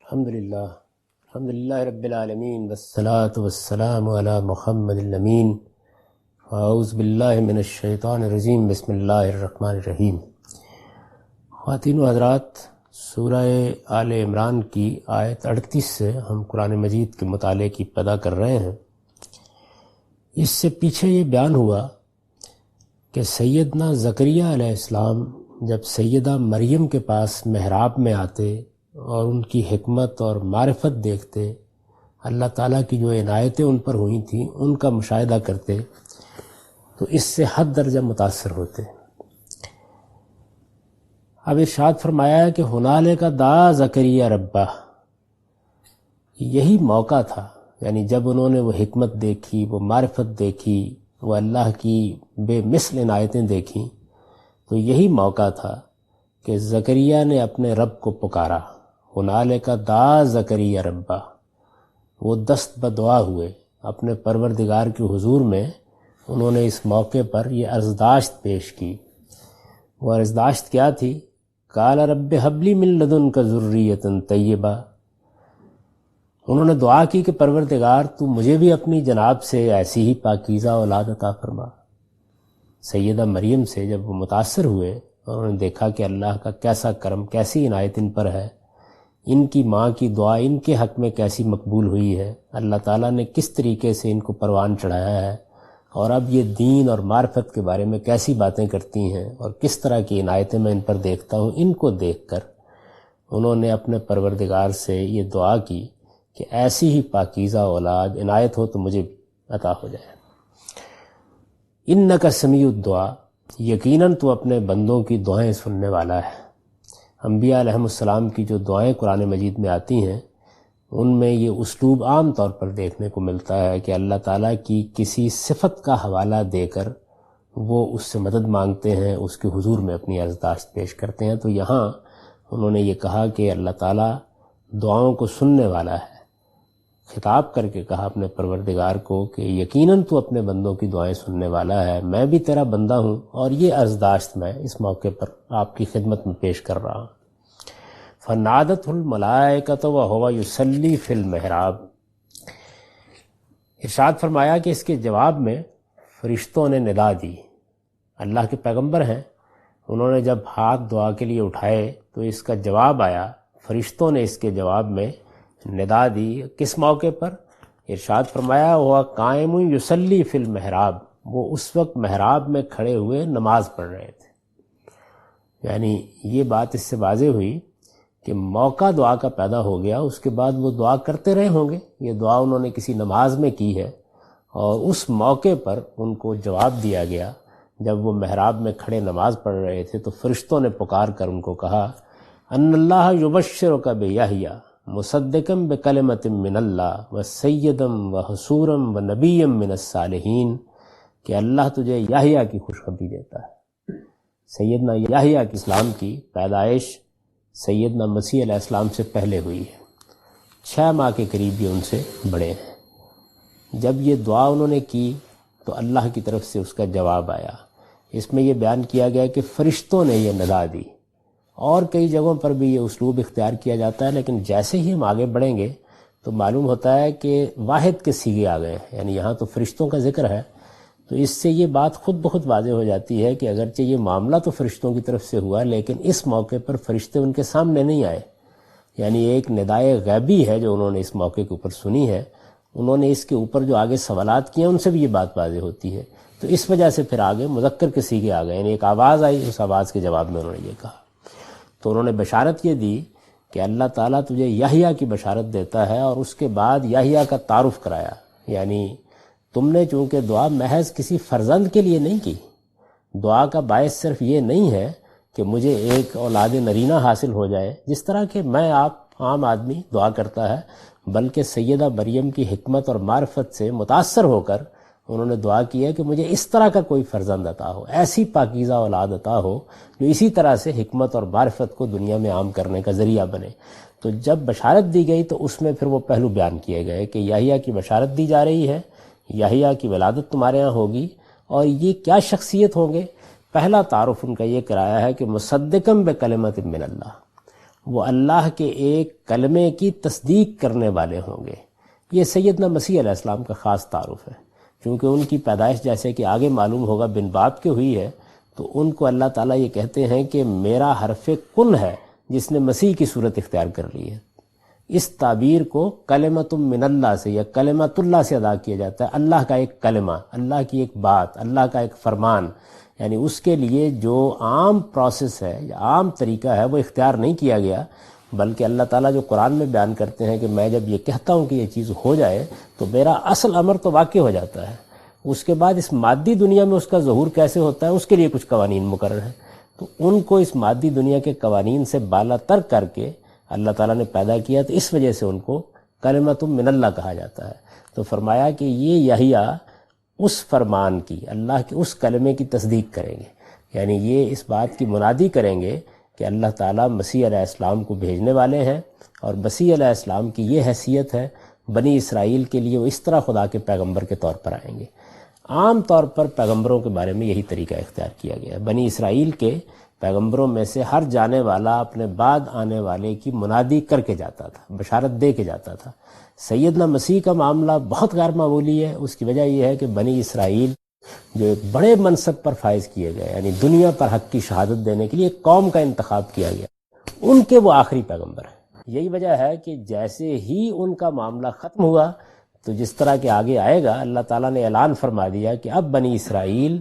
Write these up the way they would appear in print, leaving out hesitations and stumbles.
الحمدللہ رب العالمین والصلاة والسلام علی محمد الامین اعوذ باللہ من الشیطان الرجیم بسم اللہ الرحمن الرحیم۔ خواتین و حضرات، سورہ آل عمران کی آیت 38 سے ہم قرآن مجید کے مطالعے کی ابتدا کر رہے ہیں۔ اس سے پیچھے یہ بیان ہوا کہ سیدنا زکریا علیہ السلام جب سیدہ مریم کے پاس محراب میں آتے اور ان کی حکمت اور معرفت دیکھتے، اللہ تعالیٰ کی جو عنایتیں ان پر ہوئی تھیں ان کا مشاہدہ کرتے، تو اس سے حد درجہ متاثر ہوتے۔ اب ارشاد فرمایا ہے کہ ہنالک دعا زکریا ربہ، یہی موقع تھا، یعنی جب انہوں نے وہ حکمت دیکھی، وہ معرفت دیکھی، وہ اللہ کی بے مثل عنایتیں دیکھیں، تو یہی موقع تھا کہ زکریا نے اپنے رب کو پکارا۔ ہنالک دعا زکریا ربہ، وہ دست بدعا ہوئے اپنے پروردگار کے حضور میں۔ انہوں نے اس موقع پر یہ عرضداشت پیش کی۔ وہ عرضداشت کیا تھی؟ قال رب ہب لی من لدنک ذریۃ طیبہ، انہوں نے دعا کی کہ پروردگار تو مجھے بھی اپنی جناب سے ایسی ہی پاکیزہ اولاد عطا فرما۔ سیدہ مریم سے جب وہ متاثر ہوئے اور انہوں نے دیکھا کہ اللہ کا کیسا کرم، کیسی عنایت ان پر ہے، ان کی ماں کی دعا ان کے حق میں کیسی مقبول ہوئی ہے، اللہ تعالیٰ نے کس طریقے سے ان کو پروان چڑھایا ہے، اور اب یہ دین اور معرفت کے بارے میں کیسی باتیں کرتی ہیں اور کس طرح کی عنایتیں میں ان پر دیکھتا ہوں، ان کو دیکھ کر انہوں نے اپنے پروردگار سے یہ دعا کی کہ ایسی ہی پاکیزہ اولاد عنایت ہو تو مجھے عطا ہو جائے۔ انک سمیع الدعا، یقیناً تو اپنے بندوں کی دعائیں سننے والا ہے۔ انبیاء علیہم السلام کی جو دعائیں قرآن مجید میں آتی ہیں ان میں یہ اسلوب عام طور پر دیکھنے کو ملتا ہے کہ اللہ تعالیٰ کی کسی صفت کا حوالہ دے کر وہ اس سے مدد مانگتے ہیں، اس کے حضور میں اپنی عرضداشت پیش کرتے ہیں۔ تو یہاں انہوں نے یہ کہا کہ اللہ تعالیٰ دعاؤں کو سننے والا ہے، خطاب کر کے کہا اپنے پروردگار کو کہ یقیناً تو اپنے بندوں کی دعائیں سننے والا ہے، میں بھی تیرا بندہ ہوں، اور یہ عرضداشت میں اس موقع پر آپ کی خدمت میں پیش کر رہا ہوں۔ فنادتہ الملائکۃ وہو یصلی فی المحراب، ارشاد فرمایا کہ اس کے جواب میں فرشتوں نے ندا دی۔ اللہ کے پیغمبر ہیں، انہوں نے جب ہاتھ دعا کے لیے اٹھائے تو اس کا جواب آیا، فرشتوں نے اس کے جواب میں ندا دی۔ کس موقع پر؟ ارشاد فرمایا ہوا قائم یصلی فی المحراب، وہ اس وقت محراب میں کھڑے ہوئے نماز پڑھ رہے تھے۔ یعنی یہ بات اس سے واضح ہوئی کہ موقع دعا کا پیدا ہو گیا، اس کے بعد وہ دعا کرتے رہے ہوں گے۔ یہ دعا انہوں نے کسی نماز میں کی ہے اور اس موقع پر ان کو جواب دیا گیا۔ جب وہ محراب میں کھڑے نماز پڑھ رہے تھے تو فرشتوں نے پکار کر ان کو کہا ان اللہ یبشرک بیحییٰ مصدقا بکلمۃ من اللہ وسیدا وحصورا ونبیا من الصالحین، کہ اللہ تجھے یحییٰ کی خوشخبری دیتا ہے۔ سیدنا یحییٰ کے اسلام کی پیدائش سیدنا مسیح علیہ السلام سے پہلے ہوئی ہے، 6 ماہ کے قریب یہ ان سے بڑے ہیں۔ جب یہ دعا انہوں نے کی تو اللہ کی طرف سے اس کا جواب آیا۔ اس میں یہ بیان کیا گیا کہ فرشتوں نے یہ ندا دی، اور کئی جگہوں پر بھی یہ اسلوب اختیار کیا جاتا ہے، لیکن جیسے ہی ہم آگے بڑھیں گے تو معلوم ہوتا ہے کہ واحد کے صیغے آ گئے ہیں، یعنی یہاں تو فرشتوں کا ذکر ہے، تو اس سے یہ بات خود بخود واضح ہو جاتی ہے کہ اگرچہ یہ معاملہ تو فرشتوں کی طرف سے ہوا، لیکن اس موقع پر فرشتے ان کے سامنے نہیں آئے، یعنی ایک ندائے غیبی ہے جو انہوں نے اس موقع کے اوپر سنی ہے۔ انہوں نے اس کے اوپر جو آگے سوالات کیے ان سے بھی یہ بات واضح ہوتی ہے، تو اس وجہ سے پھر آگے مذکر کے صیغے آ گئے، یعنی ایک آواز آئی، اس آواز کے جواب میں انہوں نے یہ کہا۔ تو انہوں نے بشارت یہ دی کہ اللہ تعالیٰ تجھے یحییٰ کی بشارت دیتا ہے، اور اس کے بعد یحییٰ کا تعارف کرایا، یعنی تم نے چونکہ دعا محض کسی فرزند کے لیے نہیں کی، دعا کا باعث صرف یہ نہیں ہے کہ مجھے ایک اولاد نرینہ حاصل ہو جائے جس طرح کہ میں آپ عام آدمی دعا کرتا ہے، بلکہ سیدہ مریم کی حکمت اور معرفت سے متاثر ہو کر انہوں نے دعا کی ہے کہ مجھے اس طرح کا کوئی فرزند عطا ہو، ایسی پاکیزہ اولاد عطا ہو جو اسی طرح سے حکمت اور معرفت کو دنیا میں عام کرنے کا ذریعہ بنے۔ تو جب بشارت دی گئی تو اس میں پھر وہ پہلو بیان کیے گئے کہ یحییٰ کی بشارت دی جا رہی ہے، یحییٰ کی ولادت تمہارے ہاں ہوگی، اور یہ کیا شخصیت ہوں گے؟ پہلا تعارف ان کا یہ کرایا ہے کہ مصدقا بکلمۃ من اللہ، وہ اللہ کے ایک کلمے کی تصدیق کرنے والے ہوں گے۔ یہ سیدنا مسیح علیہ السلام کا خاص تعارف ہے، کیونکہ ان کی پیدائش جیسے کہ آگے معلوم ہوگا بن باپ کے ہوئی ہے، تو ان کو اللہ تعالیٰ یہ کہتے ہیں کہ میرا حرف کن ہے جس نے مسیح کی صورت اختیار کر لی ہے۔ اس تعبیر کو کلمۃ من اللہ سے یا کلمۃ اللہ سے ادا کیا جاتا ہے، اللہ کا ایک کلمہ، اللہ کی ایک بات، اللہ کا ایک فرمان، یعنی اس کے لیے جو عام پروسیس ہے یا عام طریقہ ہے وہ اختیار نہیں کیا گیا، بلکہ اللہ تعالیٰ جو قرآن میں بیان کرتے ہیں کہ میں جب یہ کہتا ہوں کہ یہ چیز ہو جائے تو میرا اصل امر تو واقع ہو جاتا ہے، اس کے بعد اس مادی دنیا میں اس کا ظہور کیسے ہوتا ہے اس کے لیے کچھ قوانین مقرر ہیں۔ تو ان کو اس مادی دنیا کے قوانین سے بالا تر کر کے اللہ تعالیٰ نے پیدا کیا، تو اس وجہ سے ان کو کلمۃ من اللہ کہا جاتا ہے۔ تو فرمایا کہ یہ یحییٰ اس فرمان کی، اللہ کے اس کلمے کی تصدیق کریں گے، یعنی یہ اس بات کی منادی کریں گے کہ اللہ تعالیٰ مسیح علیہ السلام کو بھیجنے والے ہیں، اور مسیح علیہ السلام کی یہ حیثیت ہے، بنی اسرائیل کے لیے وہ اس طرح خدا کے پیغمبر کے طور پر آئیں گے۔ عام طور پر پیغمبروں کے بارے میں یہی طریقہ اختیار کیا گیا ہے۔ بنی اسرائیل کے پیغمبروں میں سے ہر جانے والا اپنے بعد آنے والے کی منادی کر کے جاتا تھا، بشارت دے کے جاتا تھا۔ سیدنا مسیح کا معاملہ بہت غیر معمولی ہے، اس کی وجہ یہ ہے کہ بنی اسرائیل جو ایک بڑے منصب پر فائز کیے گئے، یعنی دنیا پر حق کی شہادت دینے کے لیے ایک قوم کا انتخاب کیا گیا، ان کے وہ آخری پیغمبر ہیں۔ یہی وجہ ہے کہ جیسے ہی ان کا معاملہ ختم ہوا تو جس طرح کے آگے آئے گا، اللہ تعالیٰ نے اعلان فرما دیا کہ اب بنی اسرائیل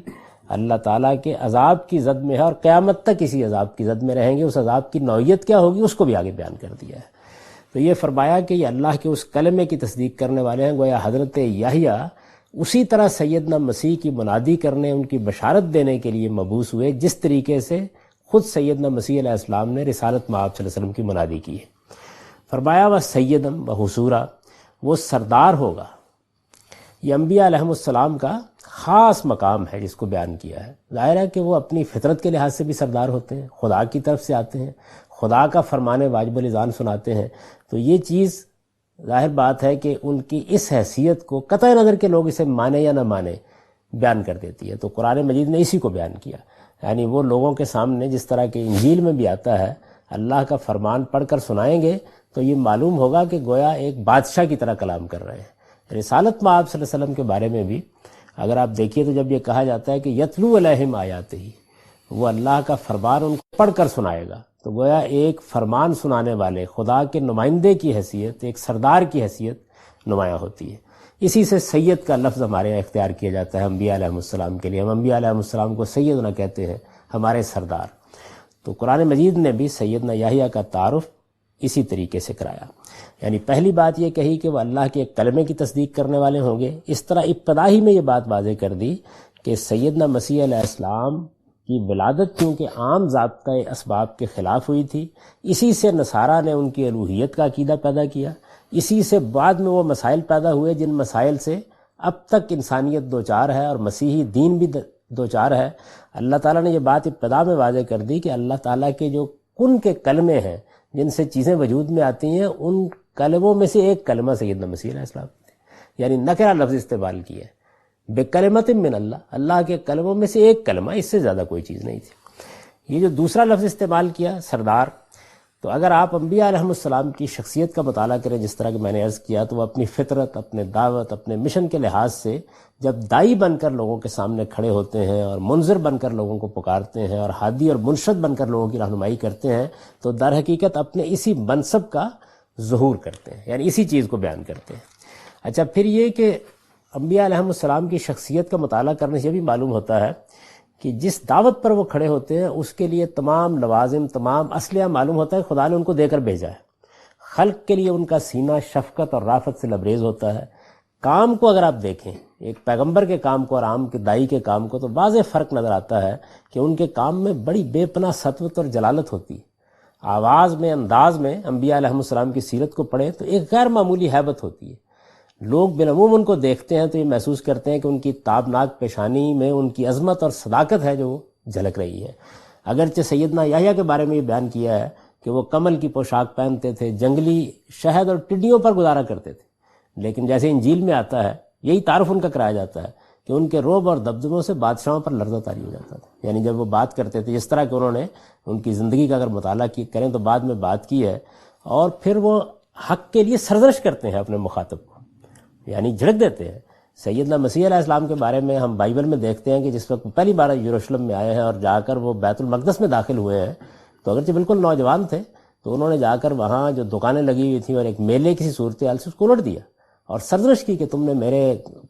اللہ تعالیٰ کے عذاب کی زد میں ہے اور قیامت تک اسی عذاب کی زد میں رہیں گے۔ اس عذاب کی نوعیت کیا ہوگی اس کو بھی آگے بیان کر دیا ہے۔ تو یہ فرمایا کہ یہ اللہ کے اس کلمے کی تصدیق کرنے والے ہیں، گویا حضرت یحییٰ اسی طرح سیدنا مسیح کی منادی کرنے، ان کی بشارت دینے کے لیے مبعوث ہوئے، جس طریقے سے خود سیدنا مسیح علیہ السلام نے رسالت مآب صلی اللہ علیہ وسلم کی منادی کی ہے۔ فرمایا وہ سیدم و حصورا، وہ سردار ہوگا۔ یہ انبیاء علیہم السلام کا خاص مقام ہے جس کو بیان کیا ہے۔ ظاہر ہے کہ وہ اپنی فطرت کے لحاظ سے بھی سردار ہوتے ہیں، خدا کی طرف سے آتے ہیں، خدا کا فرمان واجب الاذعان سناتے ہیں، تو یہ چیز ظاہر بات ہے کہ ان کی اس حیثیت کو قطع نظر کے لوگ اسے مانے یا نہ مانے بیان کر دیتی ہے۔ تو قرآن مجید نے اسی کو بیان کیا، یعنی وہ لوگوں کے سامنے جس طرح کہ انجیل میں بھی آتا ہے، اللہ کا فرمان پڑھ کر سنائیں گے تو یہ معلوم ہوگا کہ گویا ایک بادشاہ کی طرح کلام کر رہے ہیں۔ رسالت مآب صلی اللہ علیہ وسلم کے بارے میں بھی اگر آپ دیکھیے تو جب یہ کہا جاتا ہے کہ یتلو علیہم آیاتہ، وہ اللہ کا فرمان ان کو پڑھ کر سنائے گا، تو گویا ایک فرمان سنانے والے خدا کے نمائندے کی حیثیت، ایک سردار کی حیثیت نمایاں ہوتی ہے۔ اسی سے سید کا لفظ ہمارے یہاں اختیار کیا جاتا ہے انبیاء علیہ السلام کے لیے۔ ہم انبیاء علیہ السلام کو سیدنا کہتے ہیں، ہمارے سردار۔ تو قرآن مجید نے بھی سیدنا یحییٰ کا تعارف اسی طریقے سے کرایا، یعنی پہلی بات یہ کہی کہ وہ اللہ کے ایک کلمے کی تصدیق کرنے والے ہوں گے۔ اس طرح ابتدا ہی میں یہ بات واضح کر دی کہ سیدنا مسیح علیہ السلام کی ولادت کیونکہ عام ضابطۂ اسباب کے خلاف ہوئی تھی، اسی سے نصارہ نے ان کی الوہیت کا عقیدہ پیدا کیا، اسی سے بعد میں وہ مسائل پیدا ہوئے جن مسائل سے اب تک انسانیت دوچار ہے اور مسیحی دین بھی دوچار ہے۔ اللہ تعالیٰ نے یہ بات ابتدا میں واضح کر دی کہ اللہ تعالیٰ کے جو کن کے کلمے ہیں جن سے چیزیں وجود میں آتی ہیں، ان کلموں میں سے ایک کلمہ سیدنا مسیح علیہ السلام، یعنی نکرہ لفظ استعمال کیا ہے، بے کلمت من اللہ، اللہ کے کلموں میں سے ایک کلمہ، اس سے زیادہ کوئی چیز نہیں تھی۔ یہ جو دوسرا لفظ استعمال کیا سردار، تو اگر آپ انبیاء علیہ السلام کی شخصیت کا مطالعہ کریں جس طرح کہ میں نے عرض کیا، تو وہ اپنی فطرت، اپنے دعوت، اپنے مشن کے لحاظ سے جب دائی بن کر لوگوں کے سامنے کھڑے ہوتے ہیں اور منذر بن کر لوگوں کو پکارتے ہیں اور ہادی اور مرشد بن کر لوگوں کی رہنمائی کرتے ہیں، تو در حقیقت اپنے اسی منصب کا ظہور کرتے ہیں، یعنی اسی چیز کو بیان کرتے ہیں۔ اچھا، پھر یہ کہ انبیاء علیہ السلام کی شخصیت کا مطالعہ کرنے سے یہ بھی معلوم ہوتا ہے کہ جس دعوت پر وہ کھڑے ہوتے ہیں اس کے لیے تمام لوازم، تمام اسلحہ معلوم ہوتا ہے خدا نے ان کو دے کر بھیجا ہے۔ خلق کے لیے ان کا سینہ شفقت اور رافت سے لبریز ہوتا ہے۔ کام کو اگر آپ دیکھیں، ایک پیغمبر کے کام کو اور عام کے دائی کے کام کو، تو واضح فرق نظر آتا ہے کہ ان کے کام میں بڑی بے پناہ سطوت اور جلالت ہوتی ہے۔ آواز میں، انداز میں انبیاء علیہ السلام کی سیرت کو پڑھیں تو ایک غیر معمولی ہیبت ہوتی ہے۔ لوگ بالعموم ان کو دیکھتے ہیں تو یہ محسوس کرتے ہیں کہ ان کی تابناک پیشانی میں ان کی عظمت اور صداقت ہے جو جھلک رہی ہے۔ اگرچہ سیدنا یحییٰ کے بارے میں یہ بیان کیا ہے کہ وہ کمل کی پوشاک پہنتے تھے، جنگلی شہد اور ٹڈیوں پر گزارا کرتے تھے، لیکن جیسے انجیل میں آتا ہے یہی تعارف ان کا کرایا جاتا ہے کہ ان کے رعب اور دبدبوں سے بادشاہوں پر لرزہ طاری ہو جاتا تھا. یعنی جب وہ بات کرتے تھے، جس طرح کہ انہوں نے ان کی زندگی کا اگر مطالعہ کریں تو بعد میں بات کی ہے، اور پھر وہ حق کے لیے سرزنش کرتے ہیں اپنے مخاطب کو، یعنی جھڑک دیتے ہیں. سیدنا مسیح علیہ السلام کے بارے میں ہم بائبل میں دیکھتے ہیں کہ جس وقت پہلی بار یروشلم میں آئے ہیں اور جا کر وہ بیت المقدس میں داخل ہوئے ہیں، تو اگرچہ بالکل نوجوان تھے، تو انہوں نے جا کر وہاں جو دکانیں لگی ہوئی تھیں اور ایک میلے کسی صورتحال سے اس کو الٹ دیا اور سرزنش کی کہ تم نے میرے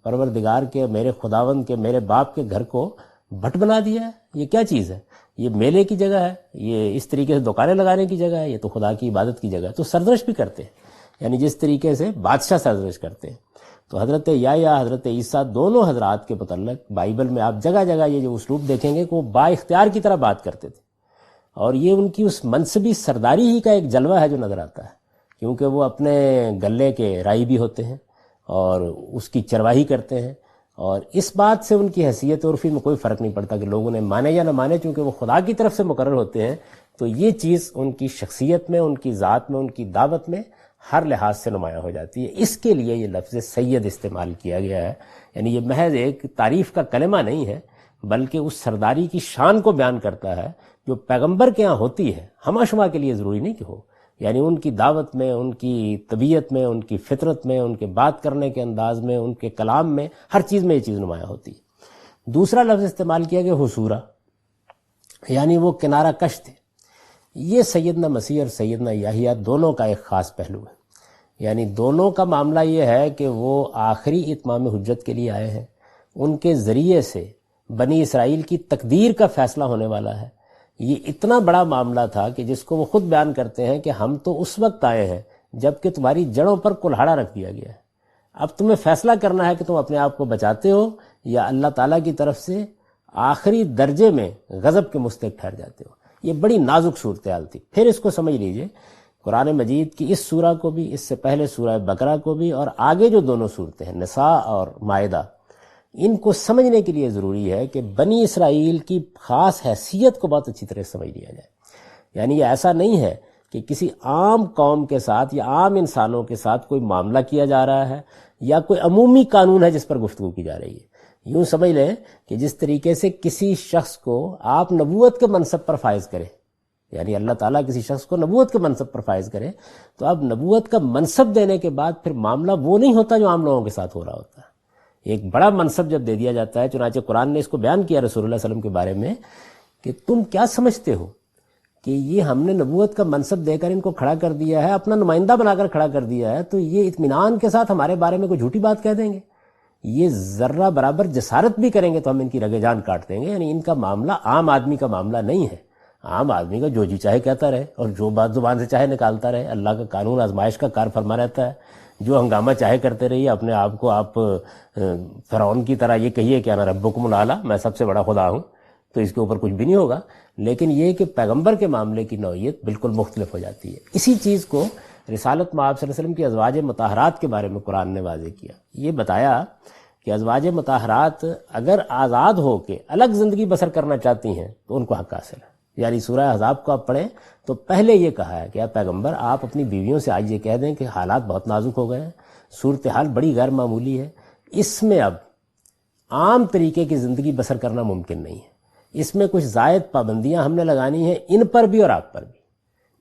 پروردگار کے، میرے خداوند کے، میرے باپ کے گھر کو بھٹ بنا دیا ہے. یہ کیا چیز ہے؟ یہ میلے کی جگہ ہے، یہ اس طریقے سے دکانیں لگانے کی جگہ ہے، یہ تو خدا کی عبادت کی جگہ ہے. تو سرزنش بھی کرتے ہیں، یعنی جس طریقے سے بادشاہ سرزنش کرتے ہیں. تو حضرت یحییٰ، حضرت عیسیٰ، دونوں حضرات کے متعلق بائبل میں آپ جگہ جگہ یہ جو اسلوب دیکھیں گے کہ وہ با اختیار کی طرح بات کرتے تھے، اور یہ ان کی اس منصبی سرداری ہی کا ایک جلوہ ہے جو نظر آتا ہے، کیونکہ وہ اپنے گلے کے رائی بھی ہوتے ہیں اور اس کی چرواہی کرتے ہیں، اور اس بات سے ان کی حیثیت عرفی میں کوئی فرق نہیں پڑتا کہ لوگ انہیں مانے یا نہ مانے، چونکہ وہ خدا کی طرف سے مقرر ہوتے ہیں. تو یہ چیز ان کی شخصیت میں، ان کی ذات میں، ان کی دعوت میں ہر لحاظ سے نمایاں ہو جاتی ہے. اس کے لیے یہ لفظ سید استعمال کیا گیا ہے. یعنی یہ محض ایک تعریف کا کلمہ نہیں ہے، بلکہ اس سرداری کی شان کو بیان کرتا ہے جو پیغمبر کے ہاں ہوتی ہے. ہمہ شمہ کے لیے ضروری نہیں کہ ہو، یعنی ان کی دعوت میں، ان کی طبیعت میں، ان کی فطرت میں، ان کے بات کرنے کے انداز میں، ان کے کلام میں، ہر چیز میں یہ چیز نمایاں ہوتی ہے. دوسرا لفظ استعمال کیا گیا حصورہ، یعنی وہ کنارہ کش تھے. یہ سیدنا مسیح اور سیدنا یحییٰ دونوں کا ایک خاص پہلو ہے. یعنی دونوں کا معاملہ یہ ہے کہ وہ آخری اتمام حجت کے لیے آئے ہیں. ان کے ذریعے سے بنی اسرائیل کی تقدیر کا فیصلہ ہونے والا ہے. یہ اتنا بڑا معاملہ تھا کہ جس کو وہ خود بیان کرتے ہیں کہ ہم تو اس وقت آئے ہیں جب کہ تمہاری جڑوں پر کلہاڑا رکھ دیا گیا ہے. اب تمہیں فیصلہ کرنا ہے کہ تم اپنے آپ کو بچاتے ہو یا اللہ تعالیٰ کی طرف سے آخری درجے میں غضب کے مستحق ٹھہر جاتے ہو. یہ بڑی نازک صورتحال تھی. پھر اس کو سمجھ لیجئے، قرآن مجید کی اس سورہ کو بھی، اس سے پہلے سورہ بقرہ کو بھی، اور آگے جو دونوں صورتیں ہیں نساء اور مائدہ، ان کو سمجھنے کے لیے ضروری ہے کہ بنی اسرائیل کی خاص حیثیت کو بہت اچھی طرح سمجھ لیا جائے. یعنی یہ ایسا نہیں ہے کہ کسی عام قوم کے ساتھ یا عام انسانوں کے ساتھ کوئی معاملہ کیا جا رہا ہے یا کوئی عمومی قانون ہے جس پر گفتگو کی جا رہی ہے. یوں سمجھ لیں کہ جس طریقے سے کسی شخص کو آپ نبوت کے منصب پر فائز کریں، یعنی اللہ تعالیٰ کسی شخص کو نبوت کے منصب پر فائز کرے، تو اب نبوت کا منصب دینے کے بعد پھر معاملہ وہ نہیں ہوتا جو عام لوگوں کے ساتھ ہو رہا ہوتا ہے. ایک بڑا منصب جب دے دیا جاتا ہے، چنانچہ قرآن نے اس کو بیان کیا رسول اللہ صلی اللہ علیہ وسلم کے بارے میں کہ تم کیا سمجھتے ہو کہ یہ ہم نے نبوت کا منصب دے کر ان کو کھڑا کر دیا ہے، اپنا نمائندہ بنا کر کھڑا کر دیا ہے، تو یہ اطمینان کے ساتھ ہمارے بارے میں کوئی جھوٹی بات کہہ دیں گے؟ یہ ذرہ برابر جسارت بھی کریں گے تو ہم ان کی رگے جان کاٹ دیں گے. یعنی ان کا معاملہ عام آدمی کا معاملہ نہیں ہے. عام آدمی کا جو جی چاہے کہتا رہے اور جو بات زبان سے چاہے نکالتا رہے. اللہ کا قانون آزمائش کا کار فرما رہتا ہے. جو ہنگامہ چاہے کرتے رہیے، اپنے آپ کو آپ فرعون کی طرح یہ کہیے کہ انا ربکم الاعلی، میں سب سے بڑا خدا ہوں، تو اس کے اوپر کچھ بھی نہیں ہوگا. لیکن یہ کہ پیغمبر کے معاملے کی نوعیت بالکل مختلف ہو جاتی ہے. اسی چیز کو رسالت مآب صلی اللہ علیہ وسلم کی ازواج مطہرات کے بارے میں قرآن نے واضح کیا. یہ بتایا کہ ازواج مطہرات اگر آزاد ہو کے الگ زندگی بسر کرنا چاہتی ہیں تو ان کو حق حاصل ہے. یعنی سورہ احزاب کو آپ پڑھیں تو پہلے یہ کہا ہے کہ آپ پیغمبر آپ اپنی بیویوں سے آج یہ کہہ دیں کہ حالات بہت نازک ہو گئے ہیں، صورتحال بڑی غیر معمولی ہے، اس میں اب عام طریقے کی زندگی بسر کرنا ممکن نہیں ہے، اس میں کچھ زائد پابندیاں ہم نے لگانی ہیں ان پر بھی اور آپ پر بھی.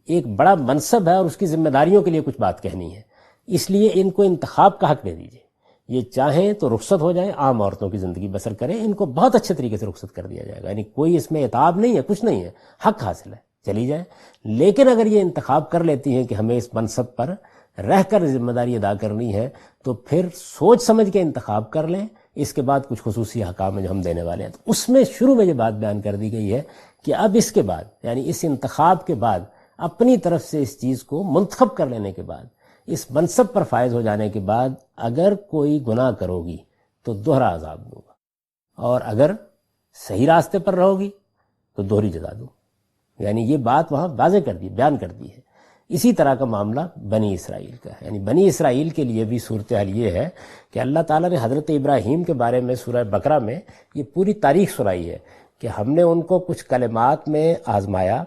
ایک بڑا منصب ہے اور اس کی ذمہ داریوں کے لیے کچھ بات کہنی ہے، اس لیے ان کو انتخاب کا حق دے دیجیے. یہ چاہیں تو رخصت ہو جائیں، عام عورتوں کی زندگی بسر کریں، ان کو بہت اچھے طریقے سے رخصت کر دیا جائے گا. یعنی کوئی اس میں عتاب نہیں ہے، کچھ نہیں ہے، حق حاصل ہے، چلی جائیں. لیکن اگر یہ انتخاب کر لیتی ہیں کہ ہمیں اس منصب پر رہ کر ذمہ داری ادا کرنی ہے تو پھر سوچ سمجھ کے انتخاب کر لیں. اس کے بعد کچھ خصوصی احکام جو ہم دینے والے ہیں، تو اس میں شروع میں یہ بات بیان کر دی گئی ہے کہ اب اس کے بعد، یعنی اس انتخاب کے بعد، اپنی طرف سے اس چیز کو منتخب کر لینے کے بعد، اس منصب پر فائز ہو جانے کے بعد، اگر کوئی گناہ کرو گی تو دوہرا عذاب دوں گا، اور اگر صحیح راستے پر رہو گی تو دوہری جزا دوں. یعنی یہ بات وہاں واضح کر دی، بیان کر دی ہے. اسی طرح کا معاملہ بنی اسرائیل کا ہے. یعنی بنی اسرائیل کے لیے بھی صورتحال یہ ہے کہ اللہ تعالیٰ نے حضرت ابراہیم کے بارے میں سورہ بقرہ میں یہ پوری تاریخ سنائی ہے کہ ہم نے ان کو کچھ کلمات میں آزمایا،